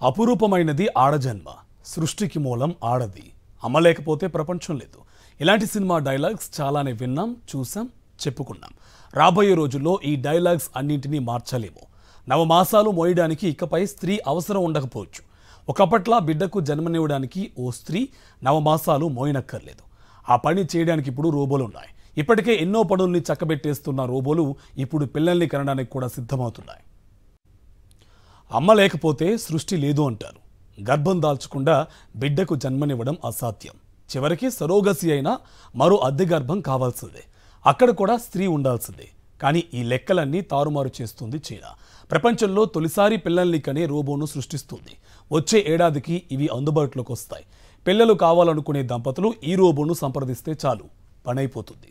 అపురూపమైనది ఆడజన్మ, సృష్టికి మూలం ఆడది, అమ్మలేకపోతే ప్రపంచం లేదు. ఇలాంటి సినిమా డైలాగ్స్ చాలానే విన్నాం, చూసాం, చెప్పుకున్నాం. రాబోయే రోజుల్లో ఈ డైలాగ్స్ అన్నింటినీ మార్చలేము. నవమాసాలు మోయడానికి ఇకపై స్త్రీ అవసరం ఉండకపోవచ్చు. ఒకప్పట్లా బిడ్డకు జన్మనివ్వడానికి ఓ స్త్రీ నవమాసాలు మోయనక్కర్లేదు. ఆ పని చేయడానికి ఇప్పుడు రోబోలు ఉన్నాయి. ఇప్పటికే ఎన్నో పనుల్ని చక్కబెట్టేస్తున్న రోబోలు ఇప్పుడు పిల్లల్ని కనడానికి కూడా సిద్ధమవుతున్నాయి. అమ్మ లేకపోతే సృష్టి లేదు అంటారు. గర్భం దాల్చకుండా బిడ్డకు జన్మనివ్వడం అసాధ్యం. చివరికి సరోగసి అయినా మరో అద్దె గర్భం కావాల్సిందే. అక్కడ కూడా స్త్రీ ఉండాల్సిందే. కానీ ఈ లెక్కలన్నీ తారుమారు చేస్తుంది చైనా. ప్రపంచంలో తొలిసారి పిల్లల్ని కనే రోబోను సృష్టిస్తుంది. వచ్చే ఏడాదికి ఇవి అందుబాటులోకి వస్తాయి. పిల్లలు కావాలనుకునే దంపతులు ఈ రోబోను సంప్రదిస్తే చాలు, పనైపోతుంది.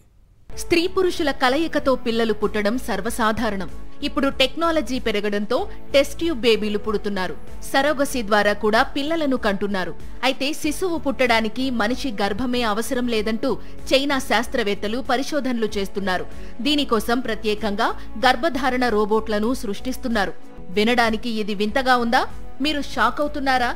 స్త్రీ పురుషుల కలయికతో పిల్లలు పుట్టడం సర్వసాధారణం. ఇప్పుడు టెక్నాలజీ పెరగడంతో టెస్ట్ ట్యూబ్ బేబీలు పుడుతున్నారు. సరోగసీ ద్వారా కూడా పిల్లలను కంటున్నారు. అయితే శిశువు పుట్టడానికి మనిషి గర్భమే అవసరం లేదంటూ చైనా శాస్త్రవేత్తలు పరిశోధనలు చేస్తున్నారు. దీనికోసం ప్రత్యేకంగా గర్భధారణ రోబోట్లను సృష్టిస్తున్నారు. వినడానికి ఇది వింతగా ఉందా? మీరు షాక్ అవుతున్నారా?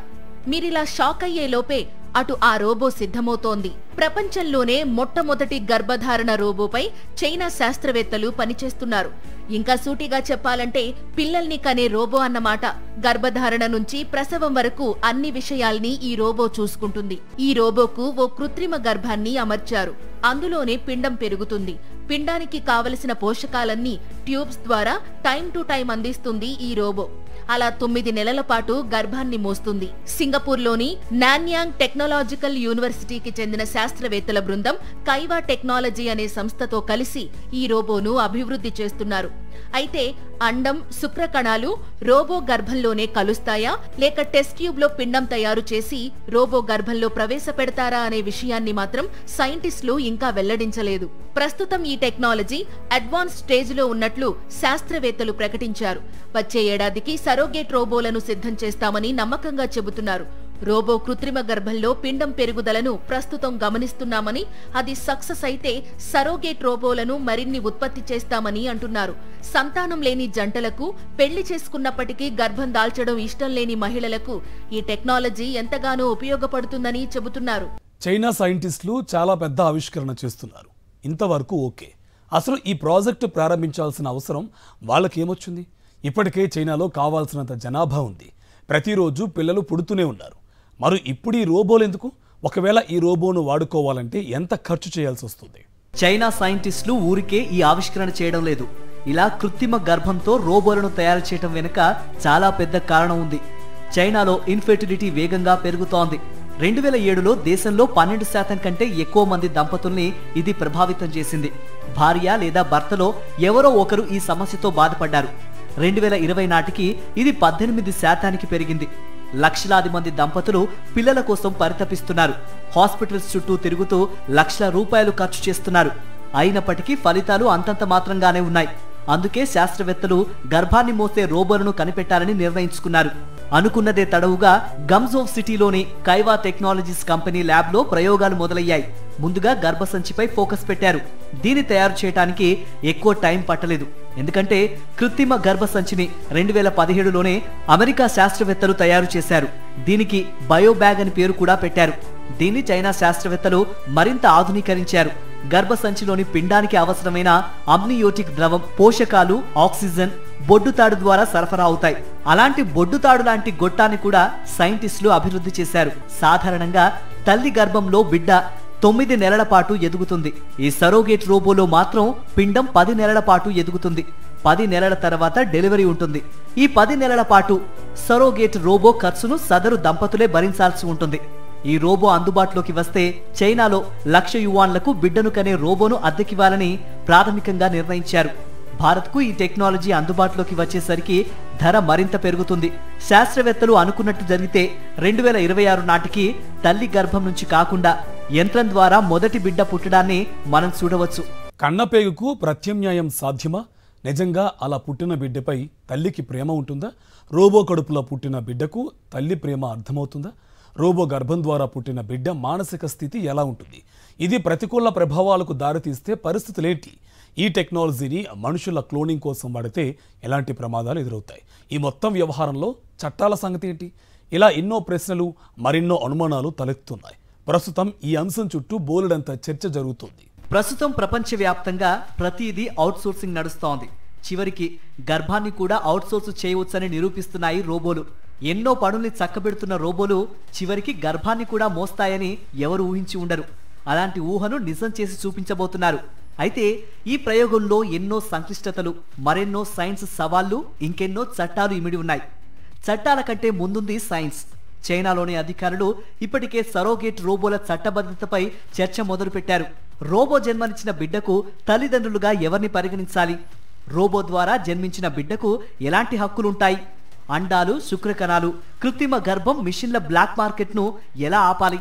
మీరిలా షాక్ అయ్యే లోపే అటు ఆ రోబో సిద్ధమవుతోంది. ప్రపంచంలోనే మొట్టమొదటి గర్భధారణ రోబోపై చైనా శాస్త్రవేత్తలు పనిచేస్తున్నారు. ఇంకా సూటిగా చెప్పాలంటే పిల్లల్ని కనే రోబో అన్నమాట. గర్భధారణ నుంచి ప్రసవం వరకు అన్ని విషయాల్ని ఈ రోబో చూసుకుంటుంది. ఈ రోబోకు ఓ కృత్రిమ గర్భాన్ని అమర్చారు. అందులోనే పిండం పెరుగుతుంది. పిండానికి కావలసిన పోషకాలన్నీ ట్యూబ్స్ ద్వారా టైం టు టైం అందిస్తుంది ఈ రోబో. అలా 9 నెలల పాటు గర్భాన్ని మోస్తుంది. సింగపూర్లోని నాన్యాంగ్ టెక్నాలజికల్ యూనివర్సిటీకి చెందిన శాస్త్రవేత్తల బృందం కైవా టెక్నాలజీ అనే సంస్థతో కలిసి ఈ రోబోను అభివృద్ధి చేస్తున్నారు. అయితే అండం, శుక్రకణాలు రోబో గర్భంలోనే కలుస్తాయా, లేక టెస్ట్ ట్యూబ్ లో పిండం తయారు చేసి రోబో గర్భంలో ప్రవేశపెడతారా అనే విషయాన్ని మాత్రం సైంటిస్టులు ఇంకా వెల్లడించలేదు. ప్రస్తుతం ఈ టెక్నాలజీ అడ్వాన్స్ స్టేజ్ లో ఉన్నట్లు శాస్త్రవేత్తలు ప్రకటించారు. వచ్చే ఏడాదికి సరోగేట్ రోబోలను సిద్ధం చేస్తామని నమ్మకంగా చెబుతున్నారు. రోబో కృత్రిమ గర్భంలో పిండం పెరుగుదలను ప్రస్తుతం గమనిస్తున్నామని, అది సక్సెస్ అయితే సరోగేట్ రోబోలను మరిన్ని ఉత్పత్తి చేస్తామని అంటున్నారు. సంతానం లేని జంటలకు, పెళ్లి చేసుకున్నప్పటికీ గర్భం దాల్చడం ఇష్టం లేని మహిళలకు ఈ టెక్నాలజీ ఎంతగానో ఉపయోగపడుతుందని చెబుతున్నారు. చైనా సైంటిస్టులు చాలా పెద్ద ఆవిష్కరణ చేస్తున్నారు. ఇంతవరకు ఓకే. అసలు ఈ ప్రాజెక్టు ప్రారంభించాల్సిన అవసరం వాళ్ళకేమొచ్చింది? ఇప్పటికే చైనాలో కావాల్సినంత జనాభా ఉంది. ప్రతిరోజు పిల్లలు పుడుతూనే ఉన్నారు. మరి ఇప్పుడు ఈ రోబోలు ఎందుకు? ఒకవేళ ఈ రోబోను వాడుకోవాలంటే ఎంత ఖర్చు చేయాల్సి వస్తుంది? చైనా సైంటిస్టులు ఊరికే ఈ ఆవిష్కరణ చేయడం లేదు. ఇలా కృత్రిమ గర్భంతో రోబోలను తయారు చేయడం వెనుక చాలా పెద్ద కారణం ఉంది. చైనాలో ఇన్ఫెర్టిలిటీ వేగంగా పెరుగుతోంది. 2007లో దేశంలో 12% కంటే ఎక్కువ మంది దంపతుల్ని ఇది ప్రభావితం చేసింది. భార్య లేదా భర్తలో ఎవరో ఒకరు ఈ సమస్యతో బాధపడ్డారు. 2020 నాటికి ఇది 18% పెరిగింది. లక్షలాది మంది దంపతులు పిల్లల కోసం పరితపిస్తున్నారు. హాస్పిటల్స్ చుట్టూ తిరుగుతూ లక్షల రూపాయలు ఖర్చు చేస్తున్నారు. అయినప్పటికీ ఫలితాలు అంతంత మాత్రంగానే ఉన్నాయి. అందుకే శాస్త్రవేత్తలు గర్భాన్ని మోసే రోబోలను కనిపెట్టాలని నిర్ణయించుకున్నారు. అనుకున్నదే తడవుగా గమ్జోవ్ సిటీలోని కైవా టెక్నాలజీస్ కంపెనీ ల్యాబ్లో ప్రయోగాలు మొదలయ్యాయి. ముందుగా గర్భసంచిపై ఫోకస్ పెట్టారు. దీన్ని తయారు చేయడానికి ఎక్కువ టైం పట్టలేదు. ఎందుకంటే కృత్రిమ గర్భసంచిని 2017లోనే అమెరికా శాస్త్రవేత్తలు తయారు చేశారు. దీనికి బయోబ్యాగ్ అని పేరు కూడా పెట్టారు. దీన్ని చైనా శాస్త్రవేత్తలు మరింత ఆధునీకరించారు. గర్భసంచిలోని పిండానికి అవసరమైన అమ్నియోటిక్ ద్రవం, పోషకాలు, ఆక్సిజన్ బొడ్డుతాడు ద్వారా సరఫరా అవుతాయి. అలాంటి బొడ్డుతాడు లాంటి గొట్టాన్ని కూడా సైంటిస్టులు అభివృద్ధి చేశారు. సాధారణంగా తల్లి గర్భంలో బిడ్డ 9 నెలల పాటు ఎదుగుతుంది. ఈ సరోగేట్ రోబోలో మాత్రం పిండం 10 నెలల పాటు ఎదుగుతుంది. 10 నెలల తర్వాత డెలివరీ ఉంటుంది. ఈ 10 నెలల పాటు సరోగేట్ రోబో ఖర్చును సదరు దంపతులే భరించాల్సి ఉంటుంది. ఈ రోబో అందుబాటులోకి వస్తే చైనాలో 1,00,000 యువాన్లకు బిడ్డను కనే రోబోను అద్దెకివ్వాలని ప్రాథమికంగా నిర్ణయించారు. భారత్కు ఈ టెక్నాలజీ అందుబాటులోకి వచ్చేసరికి ధర మరింత పెరుగుతుంది. శాస్త్రవేత్తలు అనుకున్నట్టు జరిగితే 2026 నాటికి తల్లి గర్భం నుంచి కాకుండా యంత్రం ద్వారా మొదటి బిడ్డ పుట్టడాన్ని మనం చూడవచ్చు. కన్నపేగుకు ప్రత్యామ్నాయం సాధ్యమా? నిజంగా అలా పుట్టిన బిడ్డపై తల్లికి ప్రేమ ఉంటుందా? రోబో కడుపులో పుట్టిన బిడ్డకు తల్లి ప్రేమ అర్థమవుతుందా? రోబో గర్భం ద్వారా పుట్టిన బిడ్డ మానసిక స్థితి ఎలా ఉంటుంది? ఇది ప్రతికూల ప్రభావాలకు దారితీస్తే పరిస్థితులేంటి? ఈ టెక్నాలజీని మనుషుల క్లోనింగ్ కోసం వాడితే ఎలాంటి ప్రమాదాలు ఎదురవుతాయి? ఈ మొత్తం వ్యవహారంలో చట్టాల సంగతి ఏంటి? ఇలా ఎన్నో ప్రశ్నలు మరెన్నో అనుమానాలు తలెత్తున్నాయి. ప్రస్తుతం ఈ అంశం చుట్టూ బోలెడంత చర్చ జరుగుతుంది. ప్రస్తుతం ప్రపంచవ్యాప్తంగా ప్రతిదీ అవుట్సోర్సింగ్ నడుస్తోంది. చివరికి గర్భాన్ని కూడా అవుట్సోర్స్ చేయవచ్చని నిరూపిస్తున్నాయి రోబోలు. ఎన్నో పనుల్ని చక్కబెడుతున్న రోబోలు చివరికి గర్భాన్ని కూడా మోస్తాయని ఎవరు ఊహించి ఉండరు. అలాంటి ఊహను నిజం చేసి చూపించబోతున్నారు. అయితే ఈ ప్రయోగంలో ఎన్నో సంక్లిష్టతలు, మరెన్నో సైన్స్ సవాళ్లు, ఇంకెన్నో చట్టాలు ఇమిడి ఉన్నాయి. చట్టాల కంటే ముందుంది సైన్స్. చైనాలోని అధికారులు ఇప్పటికే సరోగేట్ రోబోల చట్టబద్ధతపై చర్చ మొదలుపెట్టారు. రోబో జన్మనిచ్చిన బిడ్డకు తల్లిదండ్రులుగా ఎవరిని పరిగణించాలి? రోబో ద్వారా జన్మించిన బిడ్డకు ఎలాంటి హక్కులుంటాయి? అండాలు, శుక్రకణాలు, కృత్రిమ గర్భం, మిషన్ల బ్లాక్ మార్కెట్ను ఎలా ఆపాలి?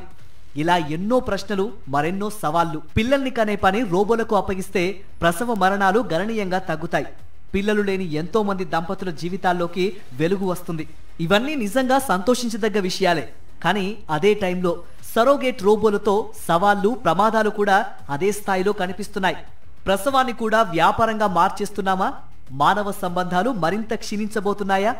ఇలా ఎన్నో ప్రశ్నలు, మరెన్నో సవాళ్లు. పిల్లల్ని కనే పని రోబోలకు అప్పగిస్తే ప్రసవ మరణాలు గణనీయంగా తగ్గుతాయి. పిల్లలు లేని ఎంతో మంది దంపతుల జీవితాల్లోకి వెలుగు వస్తుంది. ఇవన్నీ నిజంగా సంతోషించదగ్గ విషయాలే. కానీ అదే టైంలో సరోగేట్ రోబోలతో సవాళ్లు, ప్రమాదాలు కూడా అదే స్థాయిలో కనిపిస్తున్నాయి. ప్రసవాన్ని కూడా వ్యాపారంగా మార్చేస్తున్నామా? మానవ సంబంధాలు మరింత క్షీణించబోతున్నాయా?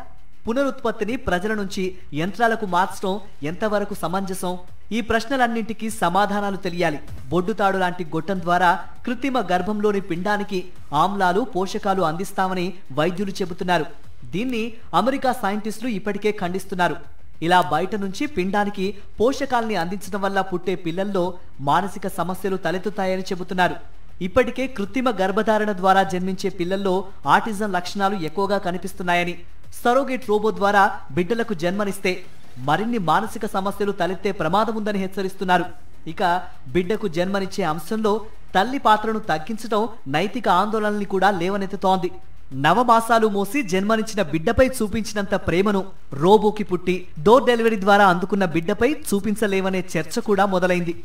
పునరుత్పత్తిని ప్రజల నుంచి యంత్రాలకు మార్చడం ఎంతవరకు సమంజసం? ఈ ప్రశ్నలన్నింటికీ సమాధానాలు తెలియాలి. బొడ్డుతాడు లాంటి గొట్టం ద్వారా కృత్రిమ గర్భంలోని పిండానికి ఆమ్లాలు, పోషకాలు అందిస్తామని వైద్యులు చెబుతున్నారు. దీన్ని అమెరికా సైంటిస్టులు ఇప్పటికే ఖండిస్తున్నారు. ఇలా బయట నుంచి పిండానికి పోషకాల్ని అందించడం వల్ల పుట్టే పిల్లల్లో మానసిక సమస్యలు తలెత్తుతాయని చెబుతున్నారు. ఇప్పటికే కృత్రిమ గర్భధారణ ద్వారా జన్మించే పిల్లల్లో ఆటిజం లక్షణాలు ఎక్కువగా కనిపిస్తున్నాయని, సరోగేట్ రోబో ద్వారా బిడ్డలకు జన్మనిస్తే మరిన్ని మానసిక సమస్యలు తలెత్తే ప్రమాదం ఉందని హెచ్చరిస్తున్నారు. ఇక బిడ్డకు జన్మనిచ్చే అంశంలో తల్లి పాత్రను తగ్గించడం నైతిక ఆందోళనల్ని కూడా లేవనెత్తుతోంది. నవమాసాలు మోసి జన్మనిచ్చిన బిడ్డపై చూపించినంత ప్రేమను రోబోకి పుట్టి డోర్ డెలివరీ ద్వారా అందుకున్న బిడ్డపై చూపించలేవనే చర్చ కూడా మొదలైంది.